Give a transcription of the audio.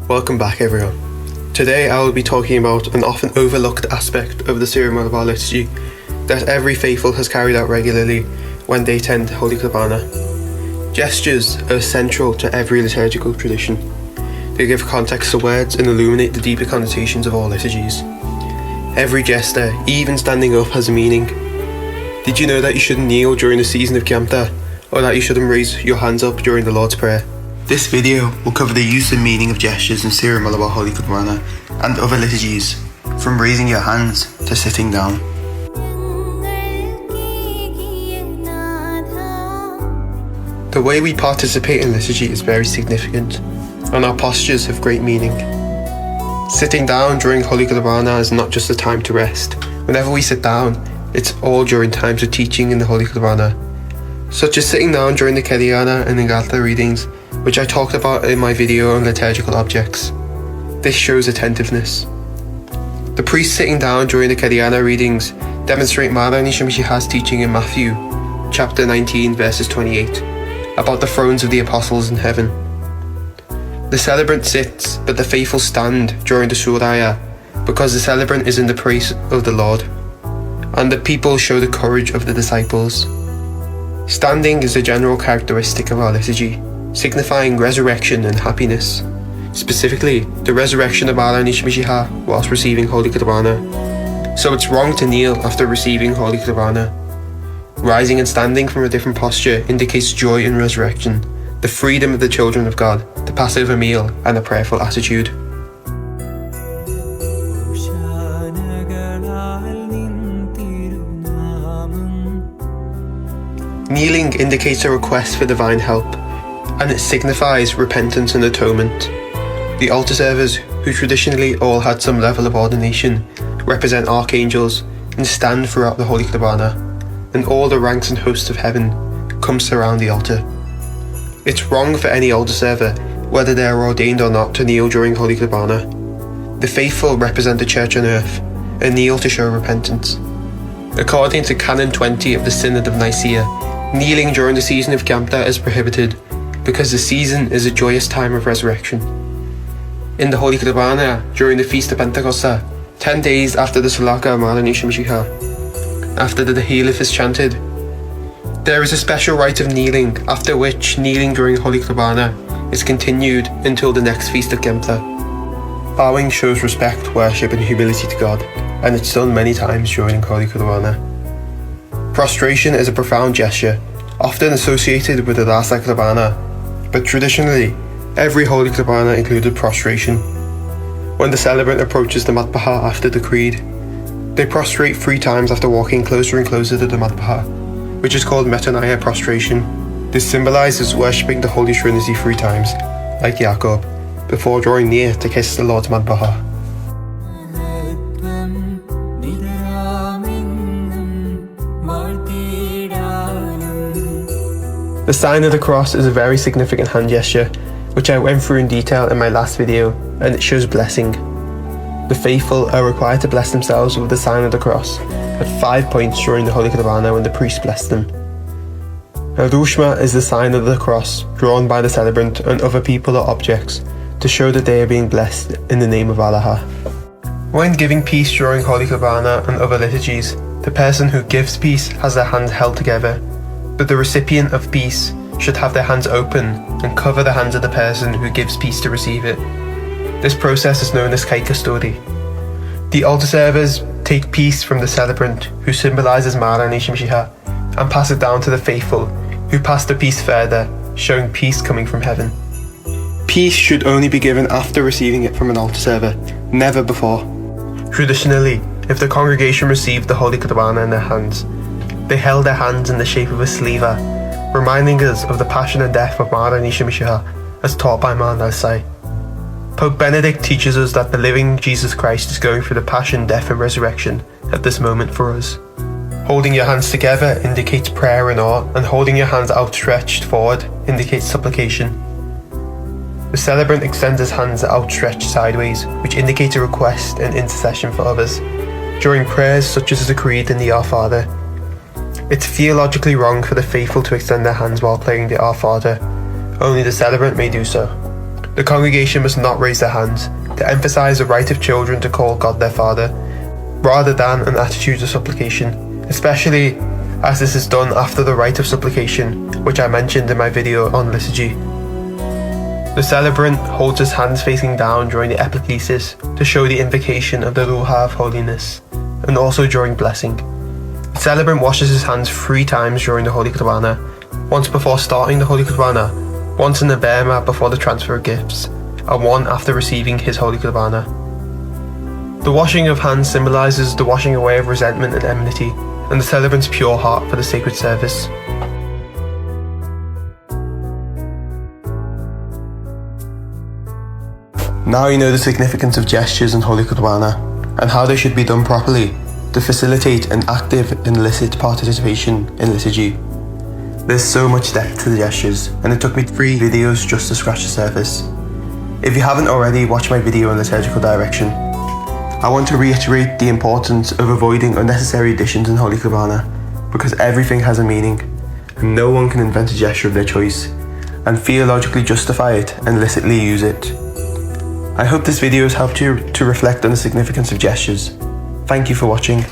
Welcome back everyone. Today I will be talking about an often overlooked aspect of the Syro-Malabar liturgy that every faithful has carried out regularly when they attend Holy Qurbana. Gestures are central to every liturgical tradition. They give context to words and illuminate the deeper connotations of all liturgies. Every gesture, even standing up, has a meaning. Did you know that you shouldn't kneel during the season of Kiamta, or that you shouldn't raise your hands up during the Lord's Prayer? This video will cover the use and meaning of gestures in Syro-Malabar Holy Qurbana and other liturgies, from raising your hands to sitting down. The way we participate in liturgy is very significant, and our postures have great meaning. Sitting down during Holy Qurbana is not just a time to rest. Whenever we sit down, it's all during times of teaching in the Holy Qurbana, such as sitting down during the Keriana and Ingatha readings, which I talked about in my video on liturgical objects. This shows attentiveness. The priest sitting down during the Keriana readings demonstrate Maharani Shamishiha's teaching in Matthew, chapter 19, verses 28, about the thrones of the apostles in heaven. The celebrant sits, but the faithful stand during the Suraya, because the celebrant is in the praise of the Lord, and the people show the courage of the disciples. Standing is a general characteristic of our liturgy, signifying resurrection and happiness, specifically the resurrection of Maharani Shamishiha whilst receiving Holy Qurbana. So it's wrong to kneel after receiving Holy Qurbana. Rising and standing from a different posture indicates joy in resurrection, the freedom of the children of God, the Passover meal, and a prayerful attitude. Kneeling indicates a request for divine help, and it signifies repentance and atonement. The altar servers, who traditionally all had some level of ordination, represent archangels and stand throughout the Holy Qurbana, and all the ranks and hosts of heaven come surround the altar. It's wrong for any altar server, whether they are ordained or not, to kneel during Holy Qurbana. The faithful represent the Church on earth and kneel to show repentance. According to Canon 20 of the Synod of Nicaea, kneeling during the season of Kiamta is prohibited because the season is a joyous time of resurrection. In the Holy Qurbana, during the Feast of Pentecost, 10 days after the Salaka of Maharani Shamishiha, after the Tehillim is chanted, there is a special rite of kneeling, after which kneeling during Holy Qurbana is continued until the next Feast of Kiamta. Bowing shows respect, worship and humility to God, and it's done many times during Holy Qurbana. Prostration is a profound gesture, often associated with the Rasa Qurbana, but traditionally, every Holy Qurbana included prostration. When the celebrant approaches the Matbaha after the creed, they prostrate 3 times after walking closer and closer to the Matbaha, which is called Metanoia prostration. This symbolizes worshipping the Holy Trinity 3 times, like Jacob, before drawing near to kiss the Lord's Matbaha. The sign of the cross is a very significant hand gesture, which I went through in detail in my last video, and it shows blessing. The faithful are required to bless themselves with the sign of the cross at 5 points during the Holy Qurbana when the priest blessed them. A rushma is the sign of the cross drawn by the celebrant and other people or objects to show that they are being blessed in the name of Allah. When giving peace during Holy Qurbana and other liturgies, the person who gives peace has their hands held together, but the recipient of peace should have their hands open and cover the hands of the person who gives peace to receive it. This process is known as Kai Custodi. The altar servers take peace from the celebrant, who symbolizes Maharani Shamishiha, and pass it down to the faithful, who pass the peace further, showing peace coming from heaven. Peace should only be given after receiving it from an altar server, never before. Traditionally, if the congregation received the Holy Qurbana in their hands, they held their hands in the shape of a sliva, reminding us of the passion and death of Maharani Shamishiha as taught by Mahan al-Sai. Pope Benedict teaches us that the living Jesus Christ is going through the passion, death and resurrection at this moment for us. Holding your hands together indicates prayer and awe, and holding your hands outstretched forward indicates supplication. The celebrant extends his hands outstretched sideways, which indicates a request and intercession for others, during prayers such as the Creed and the Our Father. It's theologically wrong for the faithful to extend their hands while praying the Our Father. Only the celebrant may do so. The congregation must not raise their hands, to emphasize the right of children to call God their Father, rather than an attitude of supplication, especially as this is done after the rite of supplication, which I mentioned in my video on liturgy. The celebrant holds his hands facing down during the epiclesis to show the invocation of the Ruha of holiness, and also during blessing. The celebrant washes his hands 3 times during the Holy Qurbana, once before starting the Holy Qurbana, once in the bear mat before the transfer of gifts, and one after receiving his Holy Qurbana. The washing of hands symbolises the washing away of resentment and enmity, and the celebrant's pure heart for the sacred service. Now you know the significance of gestures in Holy Qurbana, and how they should be done properly to facilitate an active and illicit participation in liturgy. There's so much depth to the gestures, and it took me 3 videos just to scratch the surface. If you haven't already watched my video on liturgical direction, I want to reiterate the importance of avoiding unnecessary additions in Holy Qurbana, because everything has a meaning, and no one can invent a gesture of their choice, and theologically justify it and illicitly use it. I hope this video has helped you to reflect on the significance of gestures. Thank you for watching.